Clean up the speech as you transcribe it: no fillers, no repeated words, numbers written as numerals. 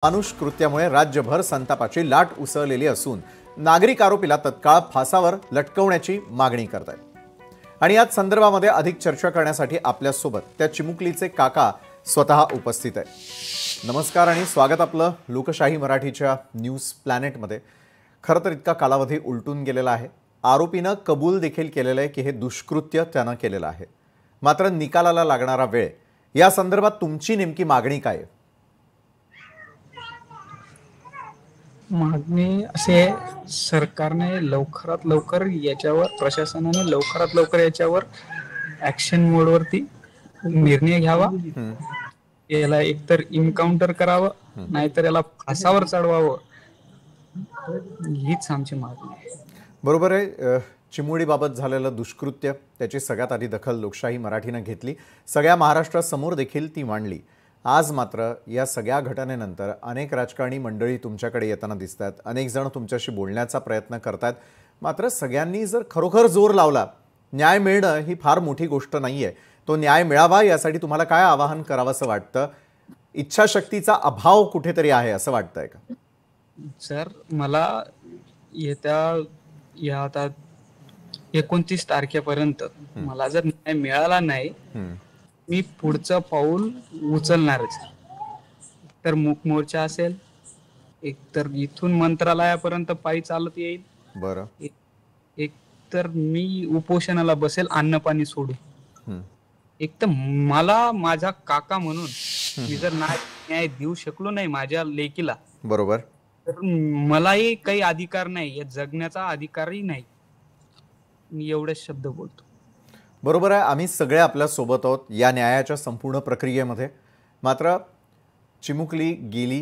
अमानुष कृत्यामुळे राज्यभर संतापाची लाट उसळलेली असून नागरिक आरोपीला तत्काळ फासावर लटकवण्याची मागणी करतात। आणि याच संदर्भामध्ये अधिक चर्चा करण्यासाठी आपल्या सोबत त्या चिमुकलीचे काका स्वतः उपस्थित आहेत। नमस्कार आणि स्वागत आपलं लोकशाही मराठीच्या न्यूज प्लॅनेटमध्ये। खरं तर इतका कालावधी उलटून गेलेला आहे। आरोपीनं कबूल देखील केलेलं आहे की हे दुष्कृत्य त्यानं केलेलं आहे। मात्र निकालाला लागणारा वेळ या संदर्भात तुमची नेमकी मागणी काय आहे? मागणी असे सरकारने लवकरात लवकर याच्यावर प्रशासनाने लवकरात लवकर याच्यावर ऍक्शन मोडवरती निर्णय घ्यावा। याला एकतर इन्काउंटर करावं नाहीतर याला फासावर चढवावं, हीच आमची मागणी आहे। बरोबर आहे। चिमुरडीबाबत झालेलं दुष्कृत्य त्याची सगळ्यात आधी दखल लोकशाही मराठीने घेतली, सगळ्या महाराष्ट्रासमोर देखील ती मांडली। आज मात्र या सगळ्या घटनेनंतर अनेक राजकारणी मंडळी तुमच्याकडे येताना दिसतात, अनेक जण तुमच्याशी बोलण्याचा प्रयत्न करतात। मात्र सगळ्यांनी जर खरोखर जोर लावला, न्याय मिळणं ही फार मोठी गोष्ट नाहीये। तो न्याय मिळावा यासाठी तुम्हाला काय आवाहन करावंसं वाटतं? इच्छाशक्तीचा अभाव कुठेतरी आहे असं वाटतंय का? सर, मला आता 29 तारखेपर्यंत मला जर न्याय मिळाला नाही, मी पुढचं पाऊल उचलणारच। तर मूक मोर्चा असेल, एक तर इथून मंत्रालयापर्यंत पायी चालत येईल, बरं, एक तर मी उपोषणाला बसेल अन्न पाणी सोडून। एक तर मला माझा काका म्हणून मी जर न्याय देऊ शकलो नाही माझ्या लेकीला, बरोबर, तर मलाही काही अधिकार नाही, या जगण्याचा अधिकारही नाही। मी एवढेच शब्द बोलतो। बरोबर आहे। आम्ही सगळे आपल्या सोबत आहोत या न्यायाच्या संपूर्ण प्रक्रियेमध्ये। मात्र चिमुकली गेली